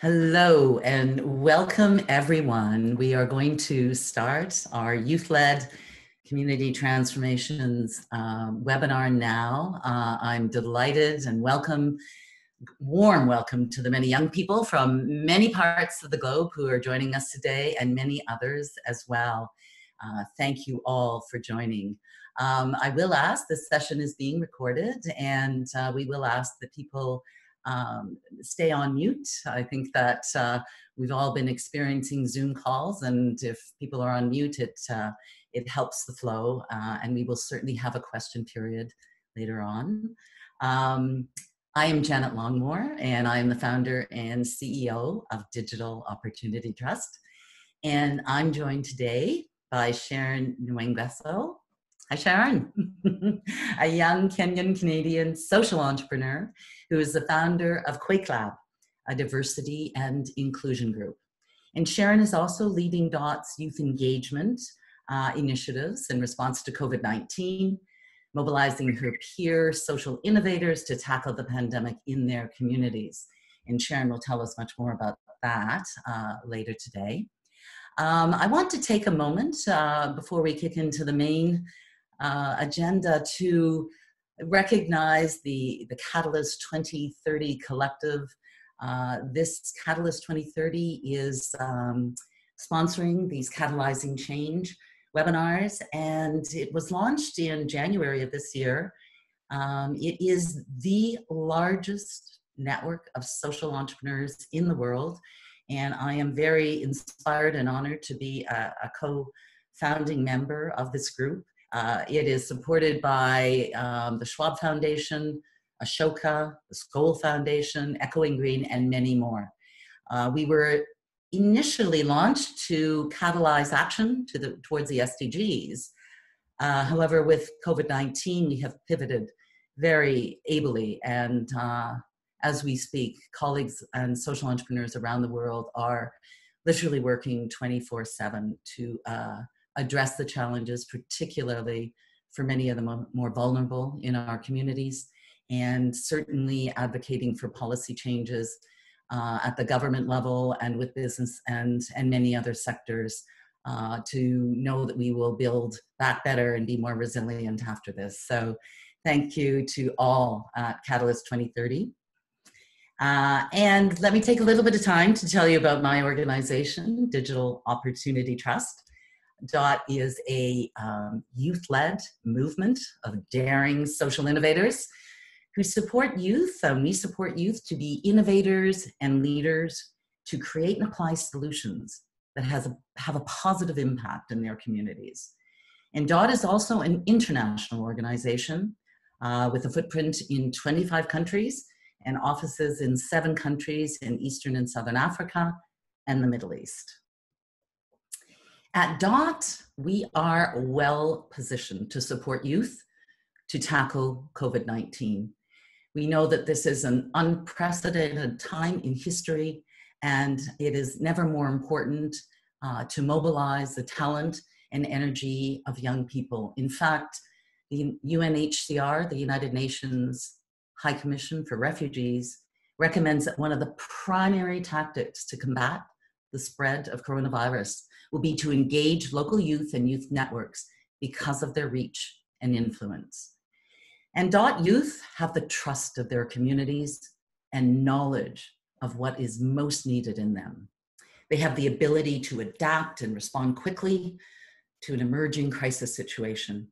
Hello and welcome everyone. We are going to start our youth-led community transformations webinar now. I'm delighted and warm welcome to the many young people from many parts of the globe who are joining us today and many others as well. Thank you all for joining. I will ask, this session is being recorded and we will ask that people stay on mute. I think that we've all been experiencing Zoom calls, and if people are on mute, it helps the flow, and we will certainly have a question period later on. I am Janet Longmore, and I am the founder and CEO of Digital Opportunity Trust, and I'm joined today by Sharon Nyangweso. Hi, Sharon. A young Kenyan-Canadian social entrepreneur who is the founder of Quake Lab, a diversity and inclusion group. And Sharon is also leading DOT's youth engagement initiatives in response to COVID-19, mobilizing her peer social innovators to tackle the pandemic in their communities. And Sharon will tell us much more about that later today. I want to take a moment before we kick into the main agenda to recognize the Catalyst 2030 collective. This Catalyst 2030 is sponsoring these Catalyzing Change webinars, and it was launched in January of this year. It is the largest network of social entrepreneurs in the world, and I am very inspired and honored to be a co-founding member of this group. It is supported by the Schwab Foundation, Ashoka, the Skoll Foundation, Echoing Green, and many more. We were initially launched to catalyze action towards the SDGs. However, with COVID-19, we have pivoted very ably, and as we speak, colleagues and social entrepreneurs around the world are literally working 24/7 to address the challenges, particularly for many of the more vulnerable in our communities, and certainly advocating for policy changes at the government level and with business and many other sectors to know that we will build back better and be more resilient after this. So thank you to all at Catalyst 2030. And let me take a little bit of time to tell you about my organization, Digital Opportunity Trust. DOT is a youth-led movement of daring social innovators who support youth, and we support youth to be innovators and leaders to create and apply solutions that have a positive impact in their communities. And DOT is also an international organization with a footprint in 25 countries and offices in 7 countries in Eastern and Southern Africa and the Middle East. At DOT, we are well positioned to support youth to tackle COVID-19. We know that this is an unprecedented time in history, and it is never more important to mobilize the talent and energy of young people. In fact, the UNHCR, the United Nations High Commission for Refugees, recommends that one of the primary tactics to combat the spread of coronavirus will be to engage local youth and youth networks because of their reach and influence. And DOT youth have the trust of their communities and knowledge of what is most needed in them. They have the ability to adapt and respond quickly to an emerging crisis situation.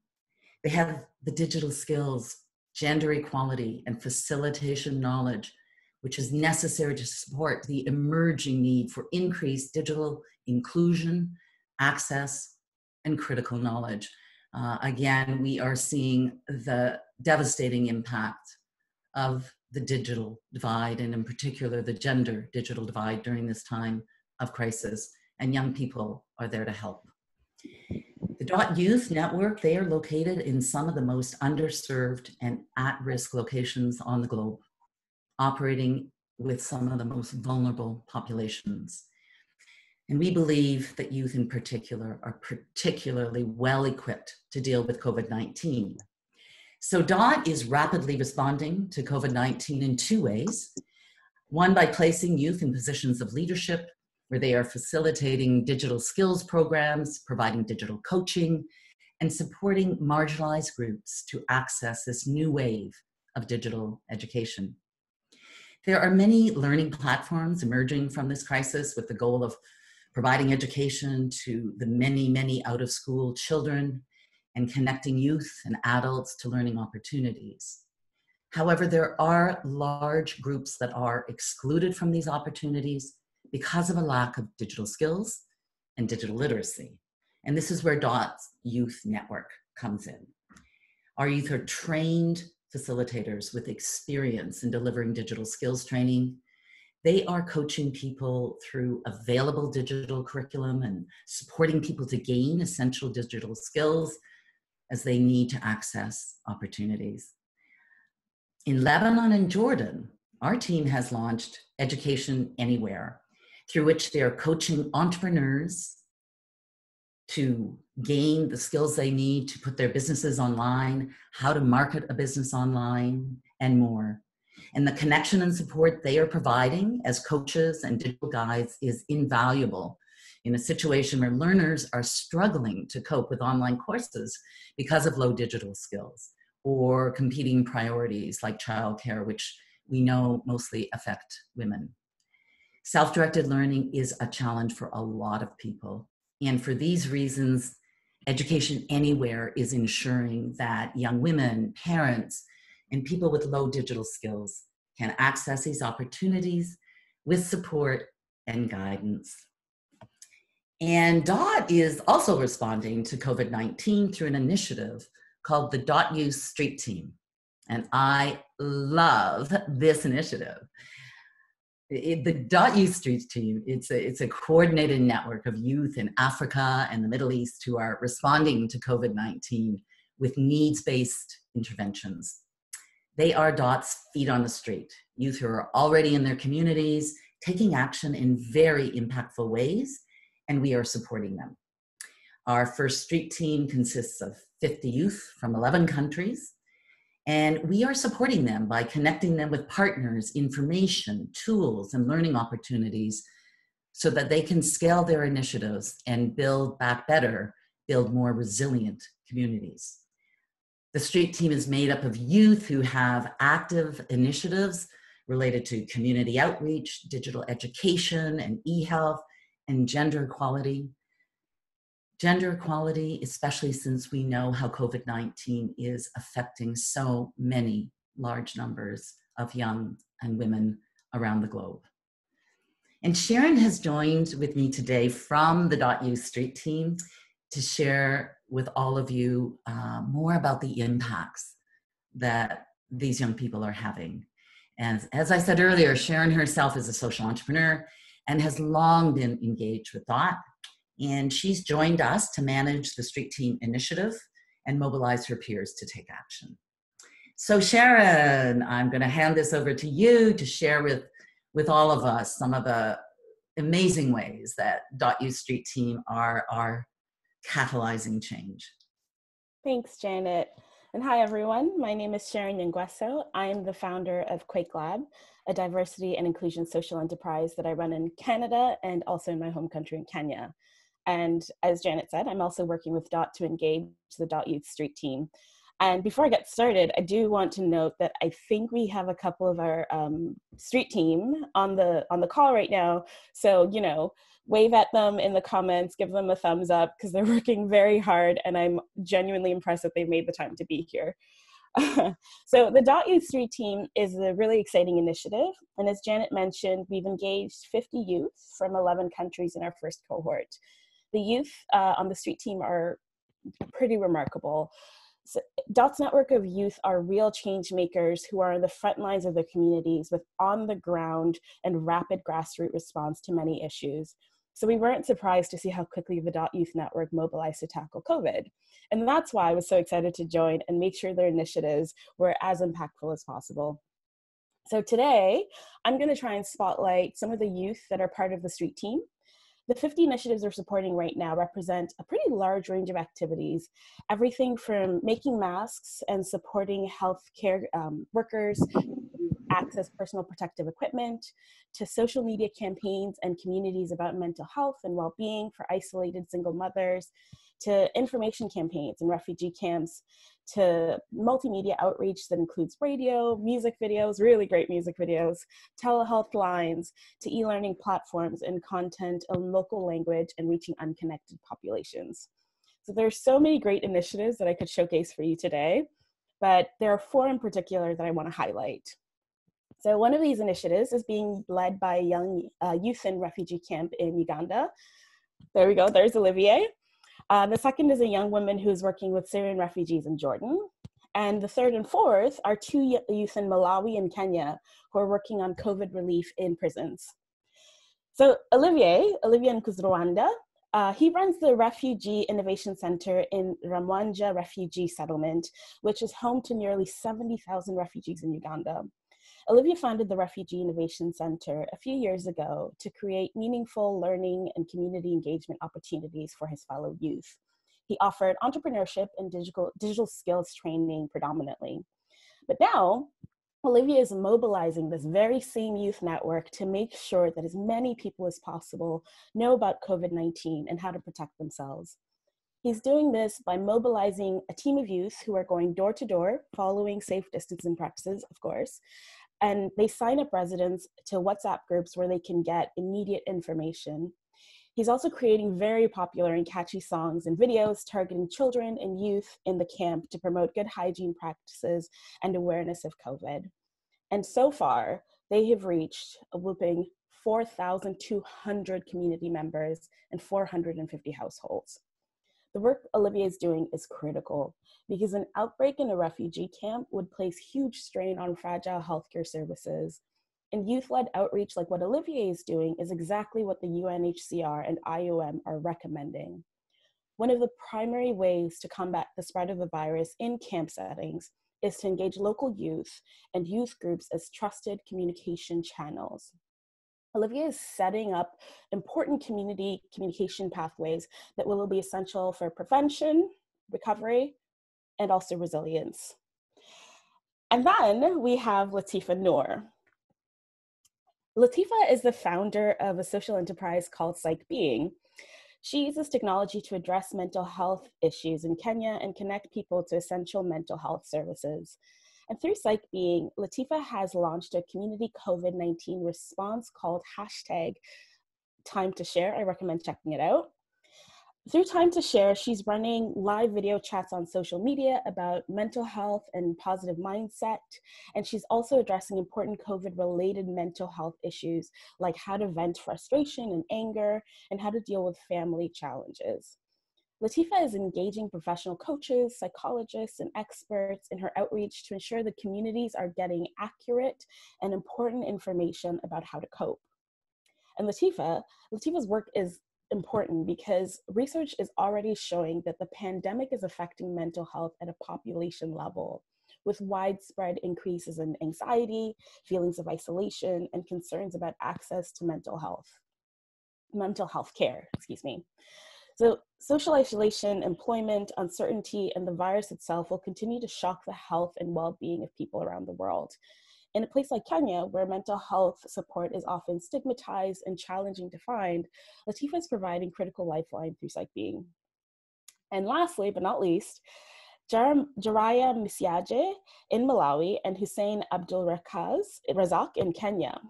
They have the digital skills, gender equality, and facilitation knowledge, which is necessary to support the emerging need for increased digital inclusion, access, and critical knowledge. Again, we are seeing the devastating impact of the digital divide, and in particular, the gender digital divide during this time of crisis, and young people are there to help. The DOT Youth Network, they are located in some of the most underserved and at-risk locations on the globe, operating with some of the most vulnerable populations. And we believe that youth in particular are particularly well equipped to deal with COVID-19. So DOT is rapidly responding to COVID-19 in 2 ways. One, by placing youth in positions of leadership, where they are facilitating digital skills programs, providing digital coaching, and supporting marginalized groups to access this new wave of digital education. There are many learning platforms emerging from this crisis with the goal of providing education to the many, many out-of-school children and connecting youth and adults to learning opportunities. However, there are large groups that are excluded from these opportunities because of a lack of digital skills and digital literacy. And this is where DOT's Youth Network comes in. Our youth are trained facilitators with experience in delivering digital skills training. They are coaching people through available digital curriculum and supporting people to gain essential digital skills as they need to access opportunities. In Lebanon and Jordan, our team has launched Education Anywhere, through which they are coaching entrepreneurs to gain the skills they need to put their businesses online, how to market a business online, and more. And the connection and support they are providing as coaches and digital guides is invaluable in a situation where learners are struggling to cope with online courses because of low digital skills or competing priorities like childcare, which we know mostly affect women. Self-directed learning is a challenge for a lot of people. And for these reasons, Education Anywhere is ensuring that young women, parents, and people with low digital skills can access these opportunities with support and guidance. And DOT is also responding to COVID-19 through an initiative called the DOT Youth Street Team. And I love this initiative. The DOT Youth Street Team, it's a coordinated network of youth in Africa and the Middle East who are responding to COVID-19 with needs-based interventions. They are DOT's feet on the street, youth who are already in their communities, taking action in very impactful ways, and we are supporting them. Our first street team consists of 50 youth from 11 countries, and we are supporting them by connecting them with partners, information, tools, and learning opportunities so that they can scale their initiatives and build back better, build more resilient communities. The street team is made up of youth who have active initiatives related to community outreach, digital education, and e-health, and gender equality. Gender equality, especially since we know how COVID-19 is affecting so many large numbers of young and women around the globe. And Sharon has joined with me today from the DOT Youth Street Team to share with all of you more about the impacts that these young people are having. And as I said earlier, Sharon herself is a social entrepreneur and has long been engaged with DOT. And she's joined us to manage the Street Team initiative and mobilize her peers to take action. So Sharon, I'm going to hand this over to you to share with all of us some of the amazing ways that DOT Youth Street Team are catalyzing change. Thanks, Janet. And hi, everyone. My name is Sharon Nyangweso. I'm the founder of Quake Lab, a diversity and inclusion social enterprise that I run in Canada and also in my home country in Kenya. And as Janet said, I'm also working with DOT to engage the DOT Youth Street Team. And before I get started, I do want to note that I think we have a couple of our street team on the call right now. So, you know, wave at them in the comments, give them a thumbs up because they're working very hard and I'm genuinely impressed that they've made the time to be here. So the DOT Youth Street Team is a really exciting initiative. And as Janet mentioned, we've engaged 50 youth from 11 countries in our first cohort. The youth on the street team are pretty remarkable. So DOT's network of youth are real change makers who are on the front lines of their communities with on the ground and rapid grassroots response to many issues. So we weren't surprised to see how quickly the DOT Youth Network mobilized to tackle COVID. And that's why I was so excited to join and make sure their initiatives were as impactful as possible. So today, I'm going to try and spotlight some of the youth that are part of the street team. The 50 initiatives we're supporting right now represent a pretty large range of activities, everything from making masks and supporting healthcare workers, access personal protective equipment, to social media campaigns and communities about mental health and well-being for isolated single mothers, to information campaigns in refugee camps, to multimedia outreach that includes radio, music videos, really great music videos, telehealth lines, to e-learning platforms and content in local language and reaching unconnected populations. So there's so many great initiatives that I could showcase for you today, but there are 4 in particular that I want to highlight. So one of these initiatives is being led by a young youth in refugee camp in Uganda. There we go, there's Olivier. The second is a young woman who's working with Syrian refugees in Jordan. And the third and fourth are 2 youth in Malawi and Kenya who are working on COVID relief in prisons. So Olivier Nkuzrwanda, he runs the Refugee Innovation Center in Ramwanja Refugee Settlement, which is home to nearly 70,000 refugees in Uganda. Olivia founded the Refugee Innovation Center a few years ago to create meaningful learning and community engagement opportunities for his fellow youth. He offered entrepreneurship and digital skills training predominantly. But now, Olivia is mobilizing this very same youth network to make sure that as many people as possible know about COVID-19 and how to protect themselves. He's doing this by mobilizing a team of youth who are going door to door, following safe distancing practices, of course, and they sign up residents to WhatsApp groups where they can get immediate information. He's also creating very popular and catchy songs and videos targeting children and youth in the camp to promote good hygiene practices and awareness of COVID. And so far, they have reached a whopping 4,200 community members and 450 households. The work Olivier is doing is critical because an outbreak in a refugee camp would place huge strain on fragile healthcare services. And youth-led outreach like what Olivier is doing is exactly what the UNHCR and IOM are recommending. One of the primary ways to combat the spread of the virus in camp settings is to engage local youth and youth groups as trusted communication channels. Olivia is setting up important community communication pathways that will be essential for prevention, recovery, and also resilience. And then we have Latifa Noor. Latifa is the founder of a social enterprise called Psych Being. She uses technology to address mental health issues in Kenya and connect people to essential mental health services. And through Psych Being, Latifa has launched a community COVID-19 response called #TimeToShare. I recommend checking it out. Through Time to Share, she's running live video chats on social media about mental health and positive mindset. And she's also addressing important COVID-related mental health issues like how to vent frustration and anger and how to deal with family challenges. Latifa is engaging professional coaches, psychologists, and experts in her outreach to ensure the communities are getting accurate and important information about how to cope. And Latifa's work is important because research is already showing that the pandemic is affecting mental health at a population level, with widespread increases in anxiety, feelings of isolation, and concerns about access to mental health care. So social isolation, employment, uncertainty, and the virus itself will continue to shock the health and well-being of people around the world. In a place like Kenya, where mental health support is often stigmatized and challenging to find, Latifa is providing critical lifeline through Psych Being. And lastly, but not least, Jaraya Misiaje in Malawi and Hussein Abdul Razak in Kenya.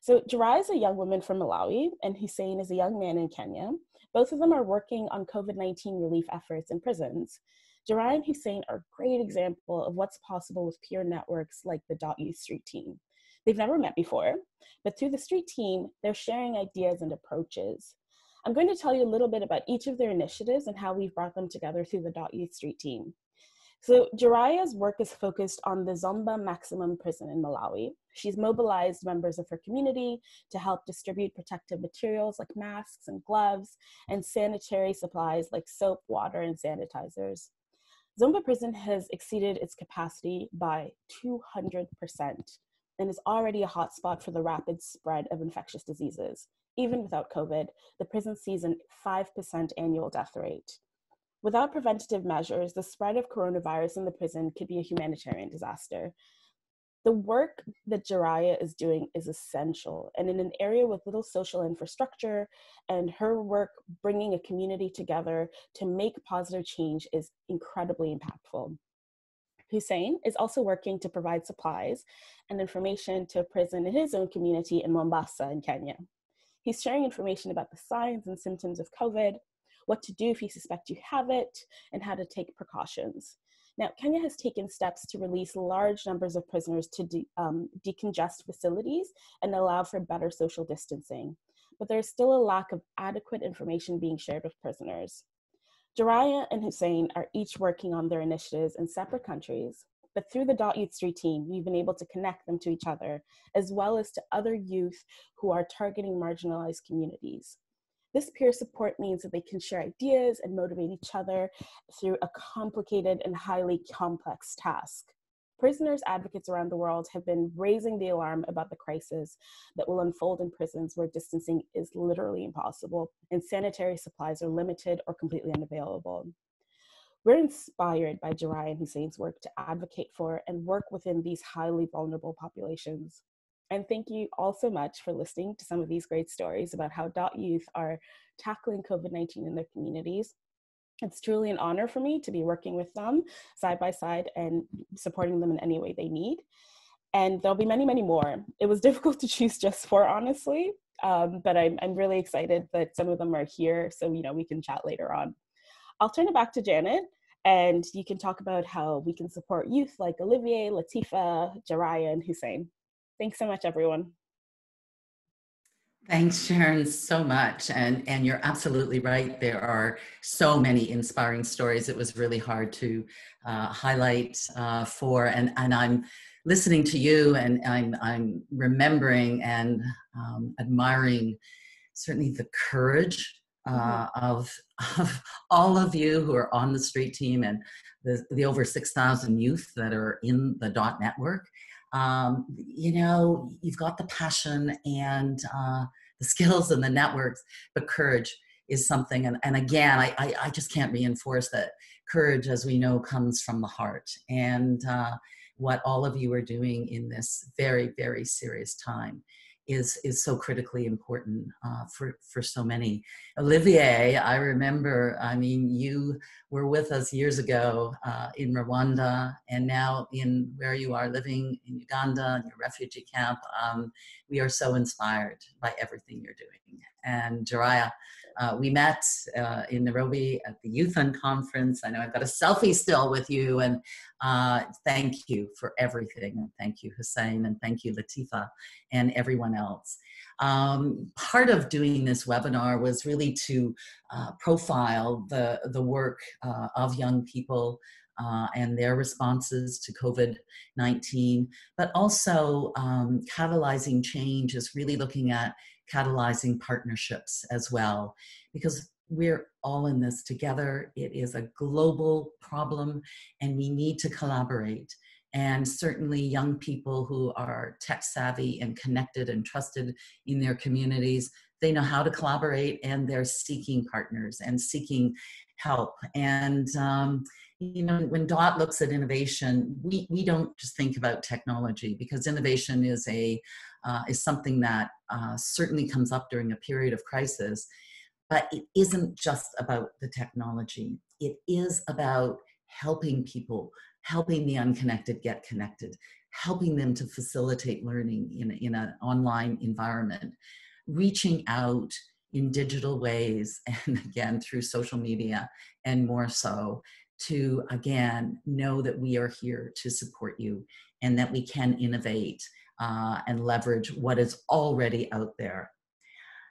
So Jaraya is a young woman from Malawi and Hussein is a young man in Kenya. Both of them are working on COVID-19 relief efforts in prisons. Jaraya and Hussein are a great example of what's possible with peer networks like the .youth Street team. They've never met before, but through the Street team, they're sharing ideas and approaches. I'm going to tell you a little bit about each of their initiatives and how we've brought them together through the .youth Street team. So Jaraya's work is focused on the Zomba Maximum Prison in Malawi. She's mobilized members of her community to help distribute protective materials like masks and gloves and sanitary supplies like soap, water, and sanitizers. Zomba Prison has exceeded its capacity by 200% and is already a hotspot for the rapid spread of infectious diseases. Even without COVID, the prison sees a 5% annual death rate. Without preventative measures, the spread of coronavirus in the prison could be a humanitarian disaster. The work that Jiraiya is doing is essential, and in an area with little social infrastructure, and her work bringing a community together to make positive change is incredibly impactful. Hussein is also working to provide supplies and information to a prison in his own community in Mombasa in Kenya. He's sharing information about the signs and symptoms of COVID, what to do if you suspect you have it, and how to take precautions. Now, Kenya has taken steps to release large numbers of prisoners to decongest facilities and allow for better social distancing, but there's still a lack of adequate information being shared with prisoners. Jiraiya and Hussein are each working on their initiatives in separate countries, but through the Youth Street team, we've been able to connect them to each other, as well as to other youth who are targeting marginalized communities. This peer support means that they can share ideas and motivate each other through a complicated and highly complex task. Prisoners advocates around the world have been raising the alarm about the crisis that will unfold in prisons where distancing is literally impossible and sanitary supplies are limited or completely unavailable. We're inspired by Jiraiya and Hussein's work to advocate for and work within these highly vulnerable populations. And thank you all so much for listening to some of these great stories about how Youth are tackling COVID-19 in their communities. It's truly an honor for me to be working with them side by side and supporting them in any way they need. And there'll be many, many more. It was difficult to choose just 4, honestly, but I'm really excited that some of them are here so we can chat later on. I'll turn it back to Janet, and you can talk about how we can support youth like Olivier, Latifa, Jiraiya, and Hussein. Thanks so much, everyone. Thanks, Sharon, so much. And you're absolutely right. There are so many inspiring stories. It was really hard to highlight for, and I'm listening to you, and I'm remembering and admiring certainly the courage of all of you who are on the street team and the over 6,000 youth that are in the DOT network. You've got the passion and the skills and the networks, but courage is something. And again, I just can't reinforce that courage, as we know, comes from the heart. And what all of you are doing in this very, very serious time is so critically important for so many. Olivier, I remember, you were with us years ago in Rwanda, and now in where you are living in Uganda, in your refugee camp. We are so inspired by everything you're doing. And Jiraiya, we met in Nairobi at the Youth Conference. I know I've got a selfie still with you, and thank you for everything. And thank you, Hussein, and thank you, Latifa, and everyone else. Part of doing this webinar was really to profile the work of young people and their responses to COVID-19, but also catalyzing change is really looking at catalyzing partnerships as well, because we're all in this together. It is a global problem and we need to collaborate. And certainly young people who are tech savvy and connected and trusted in their communities, they know how to collaborate, and they're seeking partners and seeking help. And when DOT looks at innovation, we don't just think about technology, because innovation is something that certainly comes up during a period of crisis, but it isn't just about the technology. It is about helping people, helping the unconnected get connected, helping them to facilitate learning in an online environment, reaching out in digital ways, and again, through social media and more so, to again, know that we are here to support you and that we can innovate and leverage what is already out there.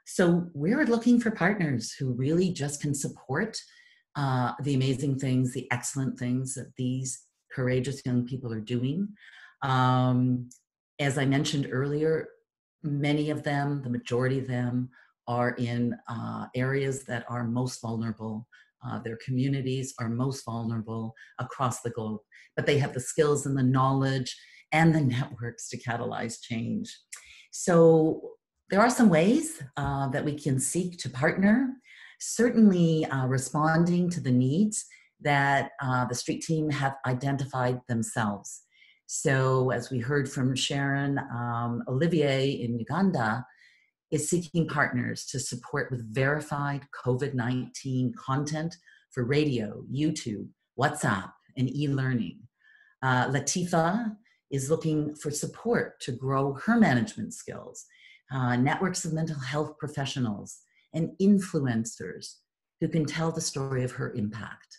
So we're looking for partners who really just can support the amazing things, the excellent things that these courageous young people are doing. As I mentioned earlier, many of them, the majority of them, are in areas that are most vulnerable. Their communities are most vulnerable across the globe, but they have the skills and the knowledge and the networks to catalyze change. So there are some ways that we can seek to partner, certainly responding to the needs that the street team have identified themselves. So as we heard from Sharon, Olivier in Uganda is seeking partners to support with verified COVID-19 content for radio, YouTube, WhatsApp, and e-learning. Latifa is looking for support to grow her management skills, networks of mental health professionals, and influencers who can tell the story of her impact.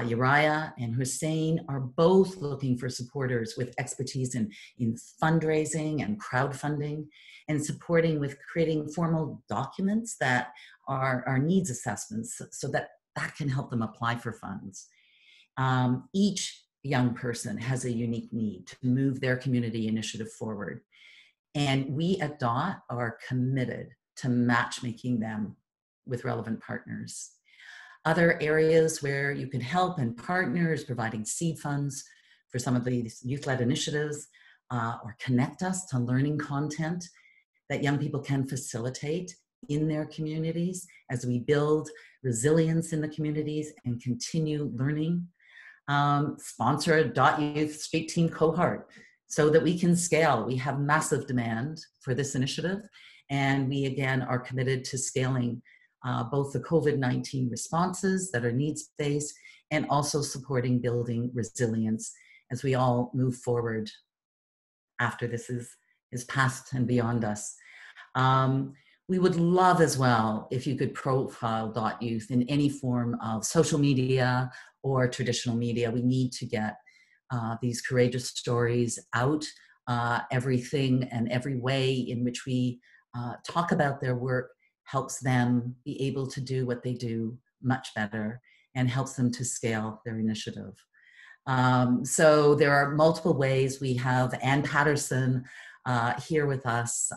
Uriah and Hussein are both looking for supporters with expertise in fundraising and crowdfunding, and supporting with creating formal documents that are needs assessments so that can help them apply for funds. Each young person has a unique need to move their community initiative forward. And we at DOT are committed to matchmaking them with relevant partners. Other areas where you can help and partner is providing seed funds for some of these youth-led initiatives, or connect us to learning content that young people can facilitate in their communities as we build resilience in the communities and continue learning. Sponsor a Dot Youth Street Team cohort so that we can scale. We have massive demand for this initiative, and we again are committed to scaling both the COVID-19 responses that are needs-based and also supporting building resilience as we all move forward after this is past and beyond us. We would love as well if you could profile Dot Youth in any form of social media or traditional media. We need to get these courageous stories out, everything and every way in which we talk about their work helps them be able to do what they do much better and helps them to scale their initiative. So there are multiple ways. We have Ann Patterson here with us,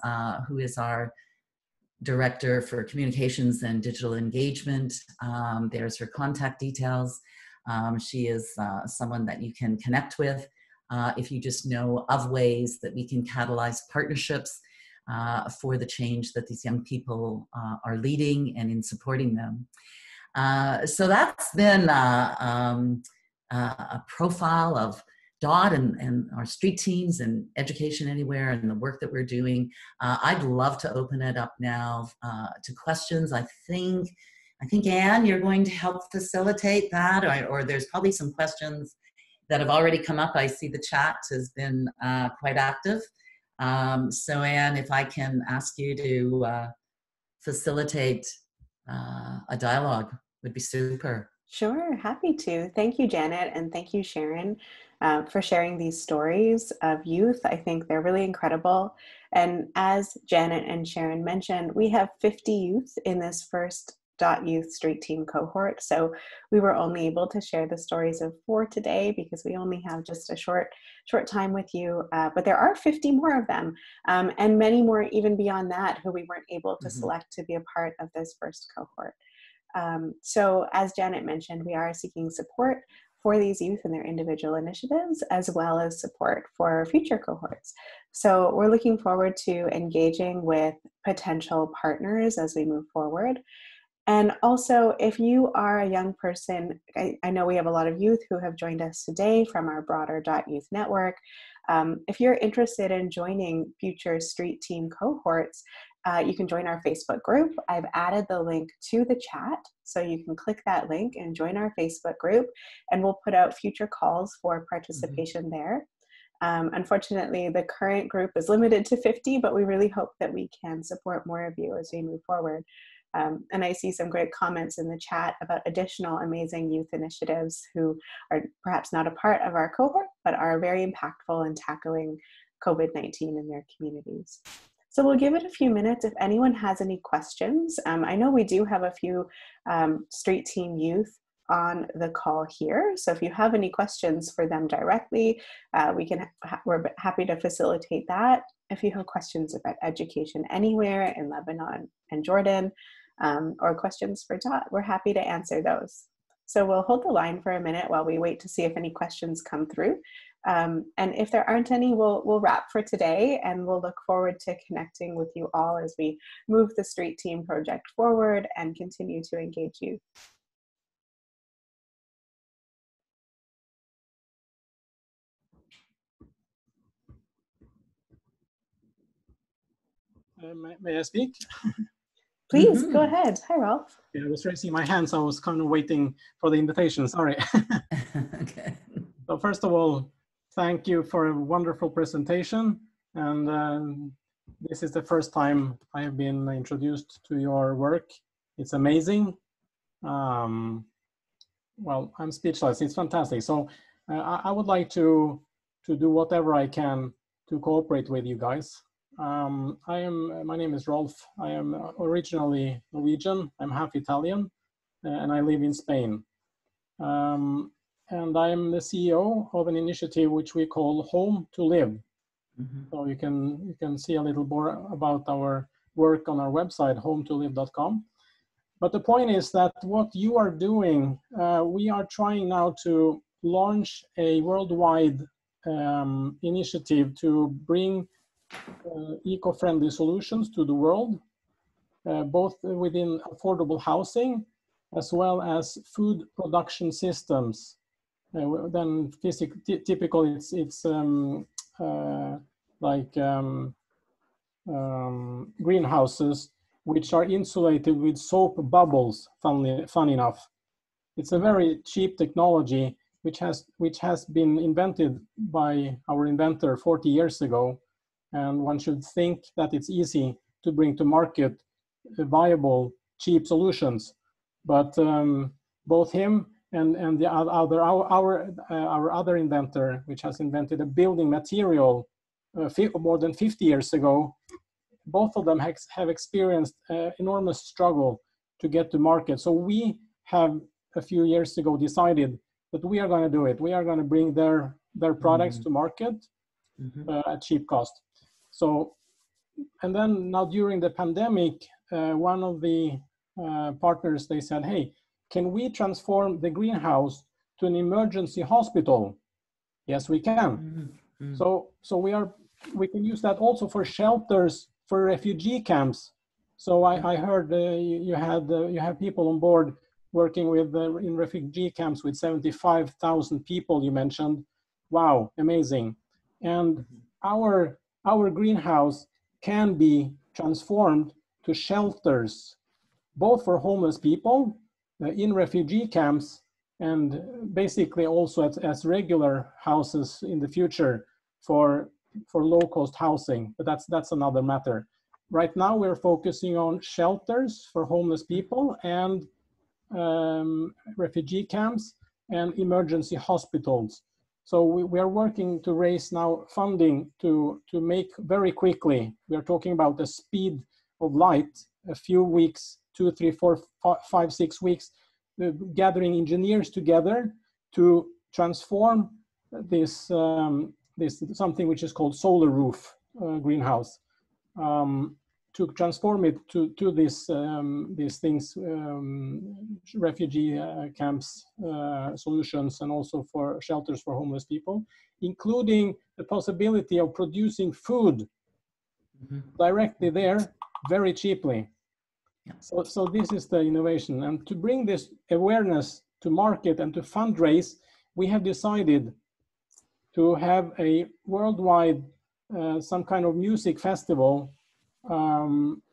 who is our Director for Communications and Digital Engagement. There's her contact details. She is someone that you can connect with if you just know of ways that we can catalyze partnerships for the change that these young people are leading and in supporting them. So that's been a profile of DOT and our street teams and Education Anywhere and the work that we're doing. I'd love to open it up now to questions. I think Anne, you're going to help facilitate that, or there's probably some questions that have already come up. I see the chat has been quite active. So Anne, if I can ask you to facilitate a dialogue, would be super. Sure, happy to. Thank you, Janet, and thank you, Sharon, for sharing these stories of youth. I think they're really incredible. And as Janet and Sharon mentioned, we have 50 youth in this first Dot Youth Street Team cohort. So we were only able to share the stories of 4 today because we only have just a short time with you. But there are 50 more of them, and many more even beyond that who we weren't able to select to be a part of this first cohort. So as Janet mentioned, we are seeking support for these youth and their individual initiatives, as well as support for future cohorts. So we're looking forward to engaging with potential partners as we move forward. And also, if you are a young person, I know we have a lot of youth who have joined us today from our broader Dot Youth network. If you're interested in joining future street team cohorts, you can join our Facebook group. I've added the link to the chat, so you can click that link and join our Facebook group, and we'll put out future calls for participation there. Unfortunately, the current group is limited to 50, but we really hope that we can support more of you as we move forward. And I see some great comments in the chat about additional amazing youth initiatives who are perhaps not a part of our cohort, but are very impactful in tackling COVID-19 in their communities. So we'll give it a few minutes if anyone has any questions. I know we do have a few street team youth on the call here. So if you have any questions for them directly, we're happy to facilitate that. If you have questions about Education Anywhere in Lebanon and Jordan, or questions for DOT, we're happy to answer those. So we'll hold the line for a minute while we wait to see if any questions come through. And if there aren't any, we'll wrap for today, and we'll look forward to connecting with you all as we move the Street Team project forward and continue to engage you. May I speak? Please, go ahead. Hi, Rolf. Yeah, I was raising my hand, so I was kind of waiting for the invitation. Sorry. Okay. So first of all, thank you for a wonderful presentation. And this is the first time I have been introduced to your work. It's amazing. Well, I'm speechless. It's fantastic. So I would like to do whatever I can to cooperate with you guys. My name is Rolf. I am originally Norwegian. I'm half Italian, and I live in Spain. And I am the CEO of an initiative which we call Home to Live. Mm-hmm. So you can see a little more about our work on our website, hometolive.com. But the point is that what you are doing, we are trying now to launch a worldwide initiative to bring eco-friendly solutions to the world, both within affordable housing as well as food production systems. Then typically it's like greenhouses which are insulated with soap bubbles, fun enough. It's a very cheap technology which has been invented by our inventor 40 years ago. And one should think that it's easy to bring to market viable, cheap solutions. But both him and our other inventor, which has invented a building material more than 50 years ago, both of them have experienced enormous struggle to get to market. So we have a few years ago decided that we are going to do it. We are going to bring their products to market at cheap cost. So, and then now during the pandemic, one of the partners, they said, hey, can we transform the greenhouse to an emergency hospital? Yes, we can. So we can use that also for shelters, for refugee camps. So I heard you have people on board working with in refugee camps with 75,000 people, you mentioned. Wow, amazing. And our greenhouse can be transformed to shelters, both for homeless people in refugee camps, and basically also as regular houses in the future for low-cost housing. But that's another matter. Right now we're focusing on shelters for homeless people and refugee camps and emergency hospitals. So we are working to raise now funding to make very quickly. We are talking about the speed of light, a few weeks, 2, 3, 4, 5, 6 weeks, gathering engineers together to transform this this something which is called solar roof greenhouse, to transform it to this these things, refugee camps solutions, and also for shelters for homeless people, including the possibility of producing food directly there very cheaply. So this is the innovation. And to bring this awareness to market and to fundraise, we have decided to have a worldwide some kind of music festival,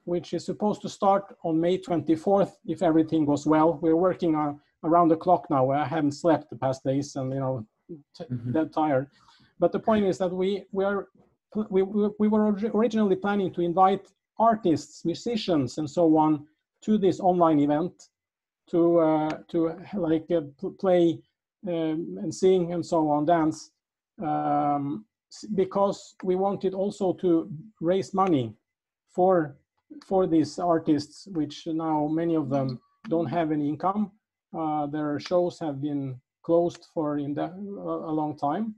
which is supposed to start on May 24th, if everything goes well. We're working on around the clock now. I haven't slept the past days, and dead tired. But the point is that we were originally planning to invite artists, musicians, and so on to this online event to play and sing and so on, dance, because we wanted also to raise money for these artists, which now many of them don't have any income. Their shows have been closed for a long time.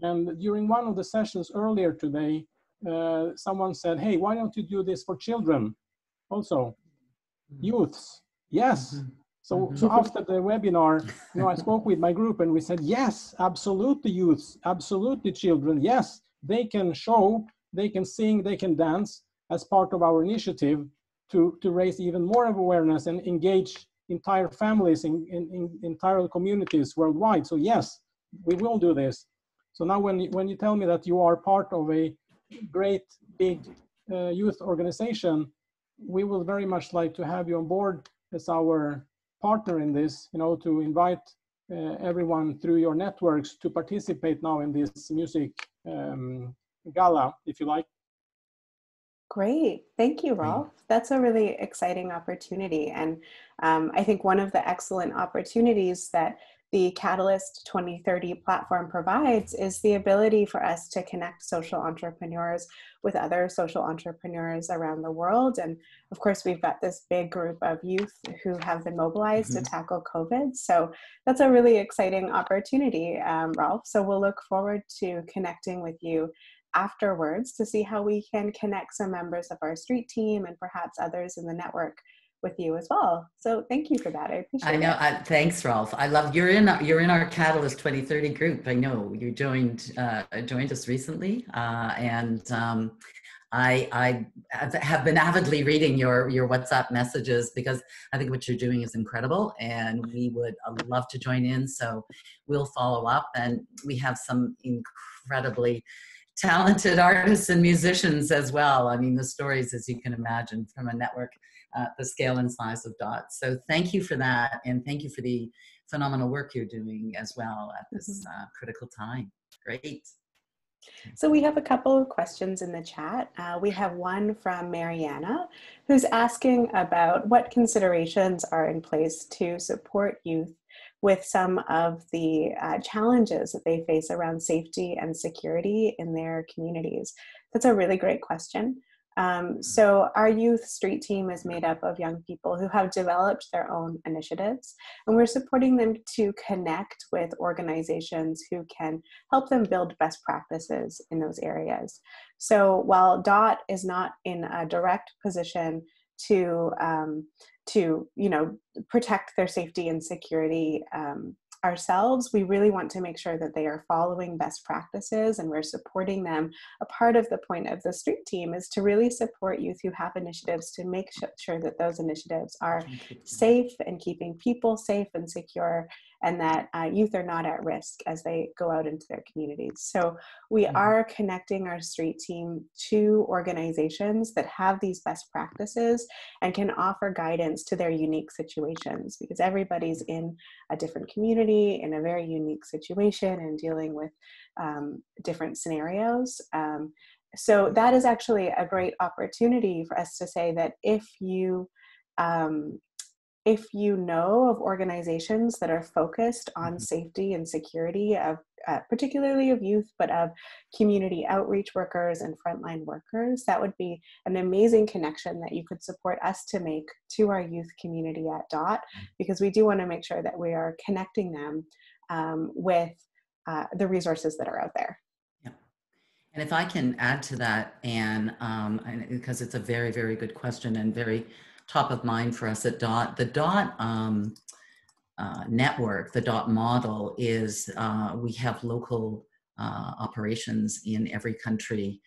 And during one of the sessions earlier today, someone said, hey, why don't you do this for children also? Youths, yes. So after the webinar, I spoke with my group and we said, yes, absolutely youths, absolutely children. Yes, they can show, they can sing, they can dance as part of our initiative to raise even more awareness and engage entire families in entire communities worldwide. So yes, we will do this. So now when you tell me that you are part of a great big youth organization, we will very much like to have you on board as our partner in this, to invite everyone through your networks to participate now in this music gala, if you like. Great. Thank you, Rolf. That's a really exciting opportunity. And I think one of the excellent opportunities that the Catalyst 2030 platform provides is the ability for us to connect social entrepreneurs with other social entrepreneurs around the world. And of course, we've got this big group of youth who have been mobilized to tackle COVID. So that's a really exciting opportunity, Rolf. So we'll look forward to connecting with you afterwards to see how we can connect some members of our street team and perhaps others in the network with you as well. So thank you for that. I appreciate it. I know. Thanks, Rolf. I love you're in our Catalyst 2030 group. I know you joined us recently, and I have been avidly reading your WhatsApp messages because I think what you're doing is incredible, and we would love to join in. So we'll follow up, and we have some incredibly talented artists and musicians as well. I mean, the stories, as you can imagine, from a network the scale and size of DOT. So thank you for that, and thank you for the phenomenal work you're doing as well at this critical time. Great. So we have a couple of questions in the chat. We have one from Mariana, who's asking about what considerations are in place to support youth with some of the challenges that they face around safety and security in their communities. That's a really great question. So our youth street team is made up of young people who have developed their own initiatives, and we're supporting them to connect with organizations who can help them build best practices in those areas. So while DOT is not in a direct position to protect their safety and security ourselves, we really want to make sure that they are following best practices, and we're supporting them. A part of the point of the street team is to really support youth who have initiatives to make sure that those initiatives are safe and keeping people safe and secure, and that youth are not at risk as they go out into their communities. So we are connecting our street team to organizations that have these best practices and can offer guidance to their unique situations, because everybody's in a different community, in a very unique situation, and dealing with different scenarios. So that is actually a great opportunity for us to say that if you know of organizations that are focused on safety and security of particularly of youth, but of community outreach workers and frontline workers, that would be an amazing connection that you could support us to make to our youth community at DOT, because we do want to make sure that we are connecting them with the resources that are out there. Yeah. And if I can add to that, Anne, because it's a very, very good question and very top of mind for us at DOT. The DOT network, the DOT model is we have local operations in every country,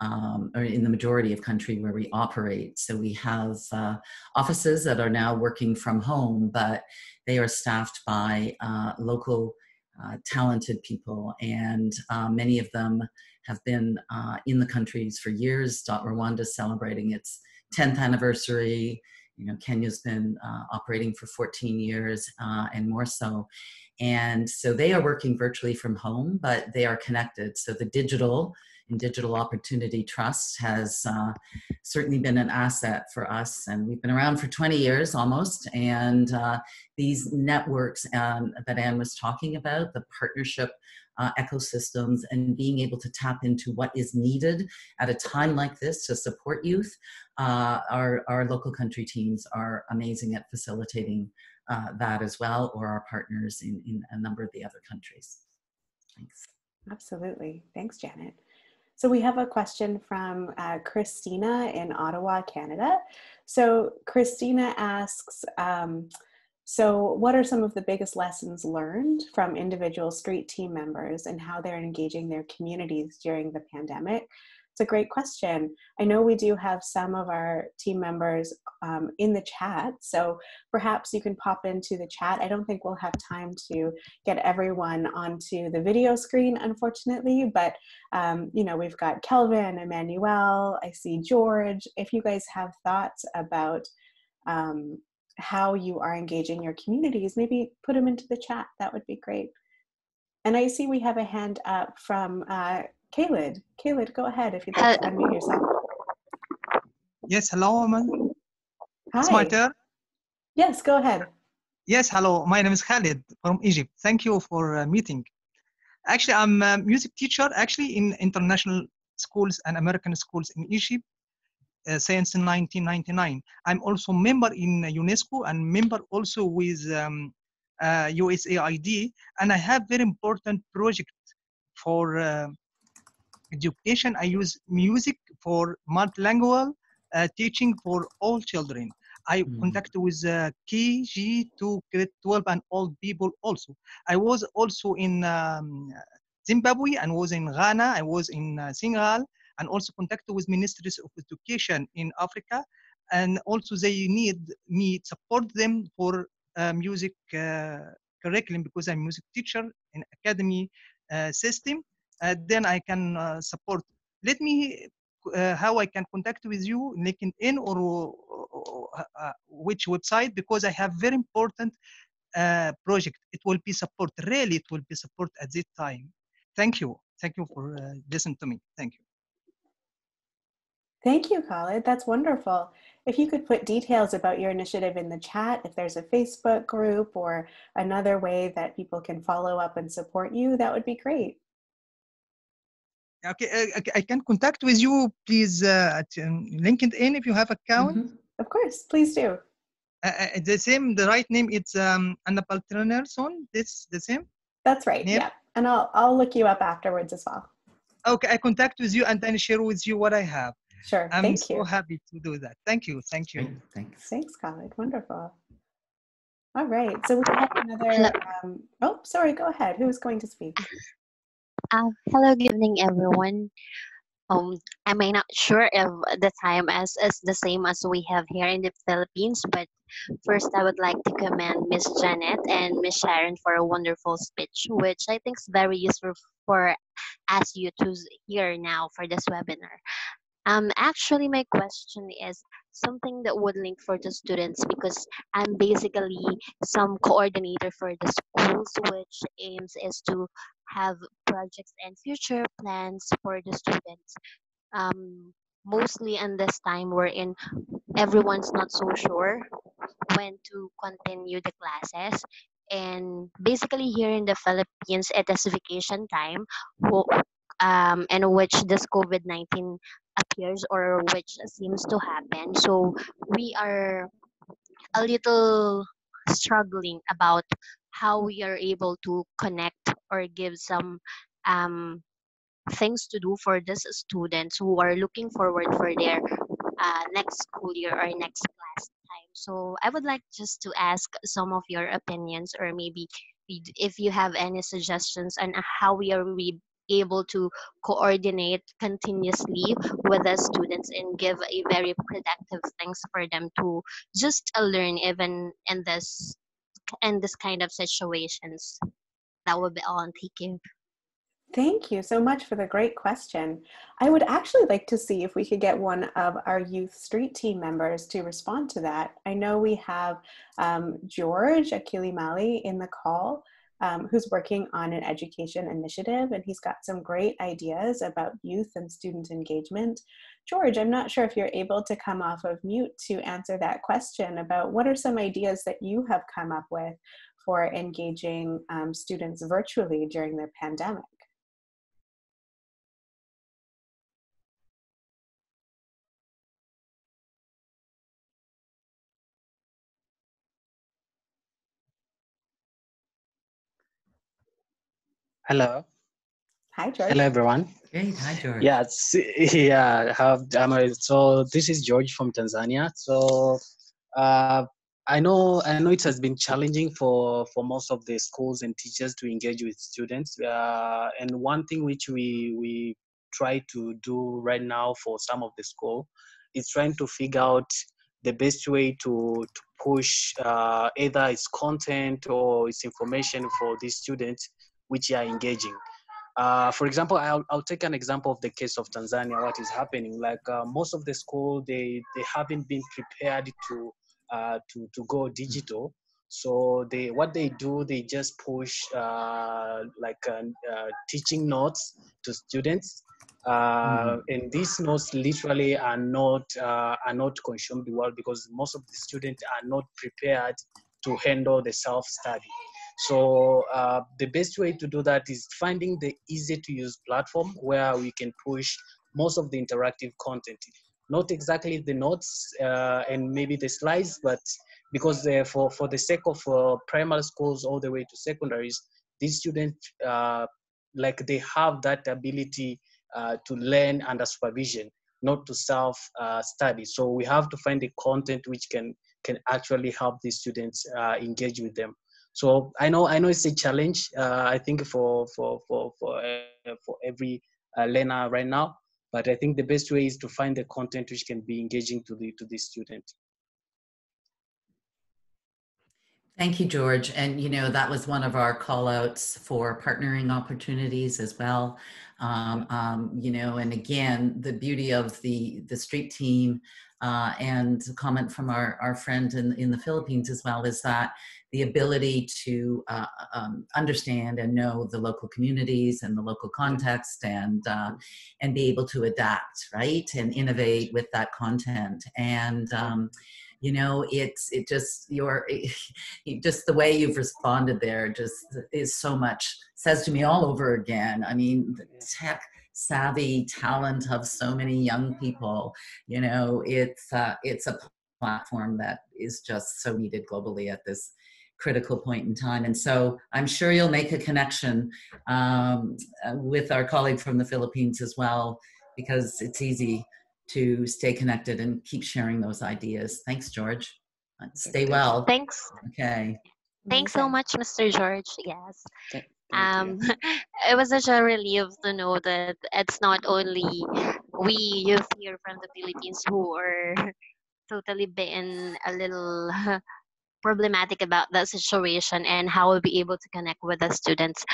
or in the majority of country where we operate. So we have offices that are now working from home, but they are staffed by local talented people, and many of them have been in the countries for years. DOT Rwanda is celebrating its 10th anniversary. Kenya's been operating for 14 years and more so. And so they are working virtually from home, but they are connected. So the Digital Opportunity Trust has certainly been an asset for us. And we've been around for 20 years almost. And these networks that Anne was talking about, the partnership ecosystems, and being able to tap into what is needed at a time like this to support youth. Our local country teams are amazing at facilitating that as well, or our partners in a number of the other countries. Thanks. Absolutely. Thanks, Janet. So we have a question from Christina in Ottawa, Canada. So Christina asks, so what are some of the biggest lessons learned from individual street team members and how they're engaging their communities during the pandemic? It's a great question. I know we do have some of our team members in the chat, so perhaps you can pop into the chat. I don't think we'll have time to get everyone onto the video screen, unfortunately, but you know, we've got Kelvin, Emmanuel, I see George. If you guys have thoughts about how you are engaging your communities, maybe put them into the chat. That would be great. And I see we have a hand up from Khalid. Khalid, go ahead if you'd like to unmute yourself. Yes, hello, man. Hi. It's my turn. Yes, go ahead. Yes, hello. My name is Khalid from Egypt. Thank you for meeting. Actually, I'm a music teacher actually in international schools and American schools in Egypt since 1999. I'm also member in UNESCO and member also with USAID, and I have very important project for education. I use music for multilingual teaching for all children. I contact with KG to grade 12 and old people also. I was also in Zimbabwe and was in Ghana. I was in Senegal and also contacted with ministries of education in Africa. And also they need me support them for music curriculum because I'm a music teacher in academy system. Then I can support. Let me how I can contact with you, LinkedIn or which website, because I have very important project. It will be support. Really, it will be support at this time. Thank you. Thank you for listening to me. Thank you. Thank you, Khalid. That's wonderful. If you could put details about your initiative in the chat, if there's a Facebook group or another way that people can follow up and support you, that would be great. Okay, I can contact with you, please, at LinkedIn if you have account. Mm-hmm. Of course, please do. The right name, it's Anna Paltrnerson. This the same? That's right, name? yeah. And I'll look you up afterwards as well. Okay, I contact with you and then share with you what I have. Sure, I'm thank so you. happy to do that. Thank you, thank you. Great, thanks. Thanks, Khalid, wonderful. All right, so we have another, Hello. oh, sorry, go ahead. Who's going to speak? Hello, good evening, everyone. Am I not sure if the time is the same as we have here in the Philippines, but first I would like to commend Miss Janet and Miss Sharon for a wonderful speech, which I think is very useful for us you to hear now for this webinar. Actually, my question is something that would link for the students because I'm basically some coordinator for the schools, which aims is to have projects and future plans for the students. Mostly in this time wherein everyone's not so sure when to continue the classes. And basically here in the Philippines, it is vacation time, in which this COVID-19 appears or which seems to happen. So we are a little struggling about how we are able to connect or give some things to do for these students who are looking forward for their next school year or next class time. So I would like just to ask some of your opinions or maybe if you have any suggestions on how we able to coordinate continuously with the students and give a very productive things for them to just learn even in this kind of situations. That would be all, and thank you. Thank you so much for the great question. I would actually like to see if we could get one of our youth street team members to respond to that. I know we have George Akilimali in the call, who's working on an education initiative, and he's got some great ideas about youth and student engagement. George, I'm not sure if you're able to come off of mute to answer that question about what are some ideas that you have come up with for engaging students virtually during the pandemic. Hello. Hi, George. Hello, everyone. Great, hi, George. Yeah, so this is George from Tanzania. So I know it has been challenging for most of the schools and teachers to engage with students. And one thing which we try to do right now for some of the school is trying to figure out the best way to push either its content or its information for these students which are engaging. For example, I'll take an example of the case of Tanzania, what is happening. Like most of the school, they haven't been prepared to go digital. So what they do, they just push teaching notes to students. And these notes literally are not consumed well because most of the students are not prepared to handle the self-study. So the best way to do that is finding the easy to use platform where we can push most of the interactive content. Not exactly the notes and maybe the slides, but because for the sake of primary schools all the way to secondaries, these students they have that ability to learn under supervision, not to self-study. So we have to find the content which can actually help these students engage with them. So I know it's a challenge. I think for every learner right now, but I think the best way is to find the content which can be engaging to the student. Thank you, George. And that was one of our call outs for partnering opportunities as well. And again, the beauty of the street team and a comment from our friend in the Philippines as well is that the ability to understand and know the local communities and the local context and be able to adapt, right, and innovate with that content. And just the way you've responded there just is so much, says to me all over again. I mean, the tech savvy talent of so many young people, it's a platform that is just so needed globally at this critical point in time. And so I'm sure you'll make a connection with our colleague from the Philippines as well, because it's easy to stay connected and keep sharing those ideas. Thanks, George. Stay well. Thanks. Okay. Thanks so much, Mr. George. Yes. Thank you. It was such a relief to know that it's not only we youth here from the Philippines who are totally being a little problematic about that situation and how we'll be able to connect with the students.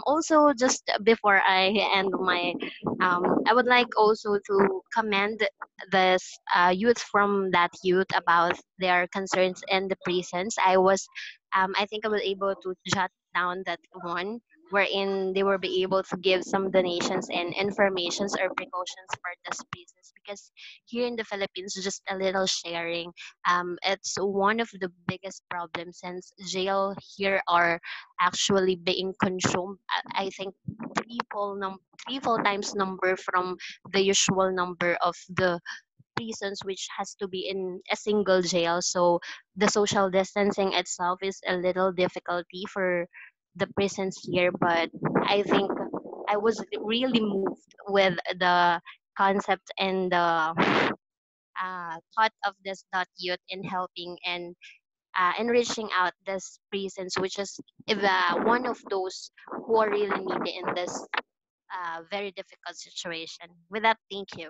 Also, just before I end my, I would like also to commend this youth from that youth about their concerns in the prisons. I think I was able to jot down that one wherein they will be able to give some donations and informations or precautions for this prisons, because here in the Philippines, just a little sharing, it's one of the biggest problems since jail here are actually being consumed. I think threefold times number from the usual number of the prisons which has to be in a single jail. So the social distancing itself is a little difficulty for the prisons here, but I think I was really moved with the concept and the thought of this dot youth in helping and reaching out this prisons, which is one of those who are really needy in this very difficult situation. With that, thank you.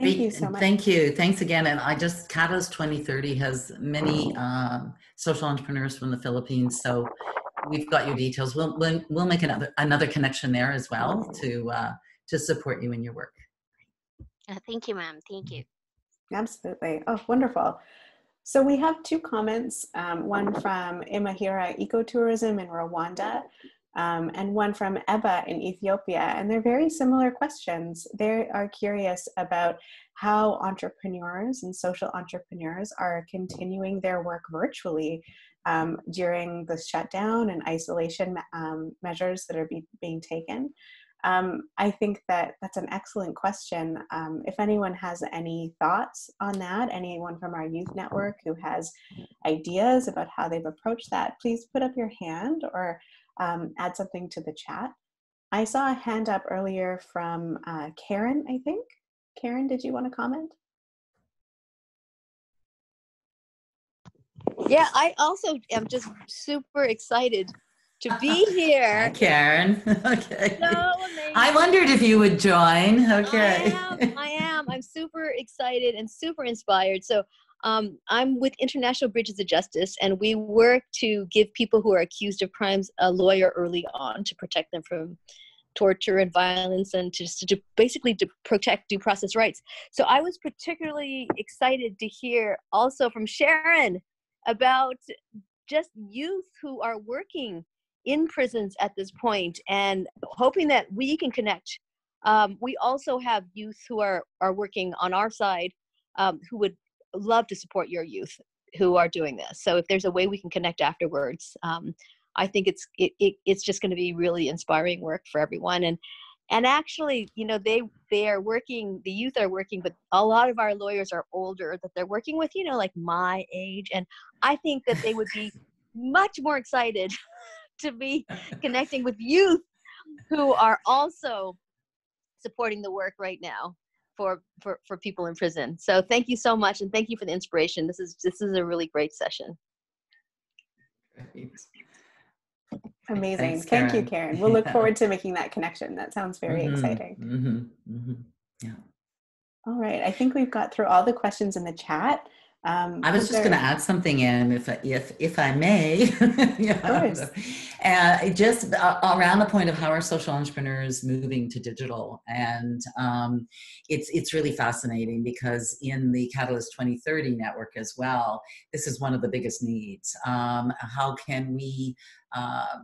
Thank you so much. Thank you. Thanks again. And CATO's 2030 has many social entrepreneurs from the Philippines. So we've got your details. We'll make another connection there as well to support you in your work. Thank you, ma'am. Thank you. Absolutely. Oh, wonderful. So we have two comments, one from Imahira Ecotourism in Rwanda, and one from Eba in Ethiopia. And they're very similar questions. They are curious about how entrepreneurs and social entrepreneurs are continuing their work virtually during the shutdown and isolation measures that are being taken. I think that that's an excellent question. If anyone has any thoughts on that, anyone from our youth network who has ideas about how they've approached that, please put up your hand or add something to the chat. I saw a hand up earlier from Karen, I think. Karen, did you want to comment? Yeah, I also am just super excited to be here. Hi, Karen. Okay. So amazing. I wondered if you would join. Okay. I am. I'm super excited and super inspired. So I'm with International Bridges of Justice, and we work to give people who are accused of crimes a lawyer early on to protect them from torture and violence, and basically to protect due process rights. So I was particularly excited to hear also from Sharon about just youth who are working in prisons at this point, and hoping that we can connect. We also have youth who are working on our side, who would love to support your youth who are doing this. So if there's a way we can connect afterwards, I think it's just going to be really inspiring work for everyone. And actually, you know, they are working, the youth are working, but a lot of our lawyers are older that they're working with, you know, like my age. And I think that they would be much more excited to be connecting with youth who are also supporting the work right now for people in prison. So thank you so much, and thank you for the inspiration. This is a really great session. Great. Amazing. Thanks, Thank you, Karen. We'll look forward to making that connection. That sounds very exciting. Yeah. All right. I think we've got through all the questions in the chat. I was just going to add something in, if I may. Just around the point of how are social entrepreneurs moving to digital, and it's really fascinating because in the Catalyst 2030 network as well, this is one of the biggest needs. How can we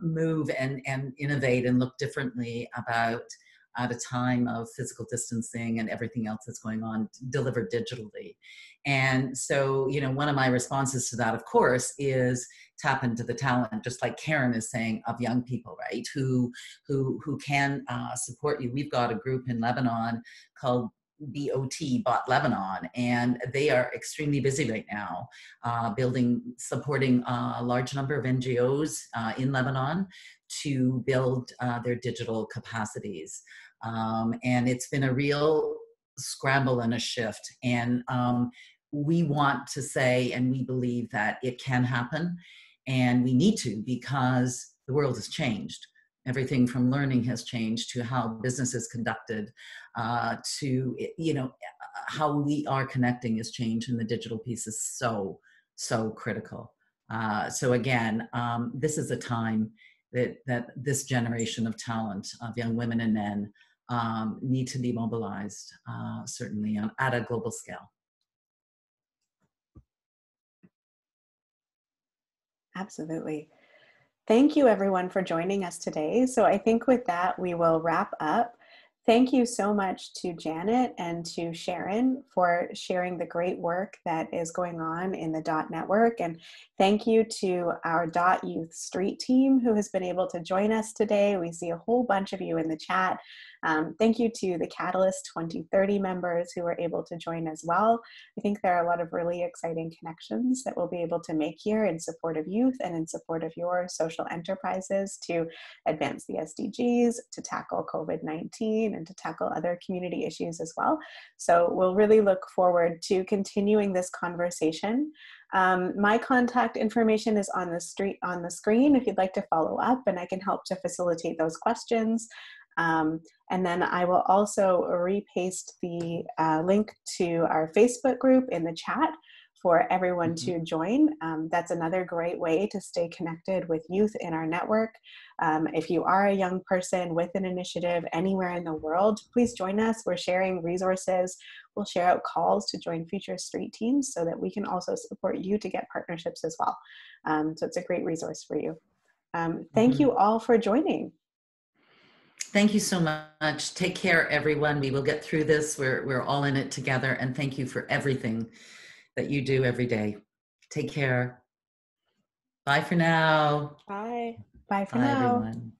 move and innovate and look differently about at a time of physical distancing and everything else that's going on, delivered digitally. And so, you know, one of my responses to that, of course, is tap into the talent, just like Karen is saying, of young people, right, who can support you. We've got a group in Lebanon called Bot Lebanon, and they are extremely busy right now, supporting a large number of NGOs in Lebanon to build their digital capacities. And it's been a real scramble and a shift. And we want to say, and we believe that it can happen, and we need to, because the world has changed. Everything from learning has changed to how business is conducted, to, you know, how we are connecting has changed, and the digital piece is so critical. So again, this is a time that this generation of talent, of young women and men, need to be mobilized, certainly at a global scale. Absolutely. Thank you, everyone, for joining us today. So I think with that, we will wrap up. Thank you so much to Janet and to Sharon for sharing the great work that is going on in the DOT network. And thank you to our DOT Youth Street team who has been able to join us today. We see a whole bunch of you in the chat. Thank you to the Catalyst 2030 members who were able to join as well. I think there are a lot of really exciting connections that we'll be able to make here in support of youth and in support of your social enterprises to advance the SDGs, to tackle COVID-19, and to tackle other community issues as well. So we'll really look forward to continuing this conversation. My contact information is on the screen if you'd like to follow up, and I can help to facilitate those questions. And then I will also repaste the link to our Facebook group in the chat for everyone to join. That's another great way to stay connected with youth in our network. If you are a young person with an initiative anywhere in the world, please join us. We're sharing resources. We'll share out calls to join future street teams so that we can also support you to get partnerships as well. So it's a great resource for you. Thank you all for joining. Thank you so much. Take care, everyone. We will get through this. We're all in it together. And thank you for everything that you do every day. Take care. Bye for now. Bye. Bye for now. Everyone.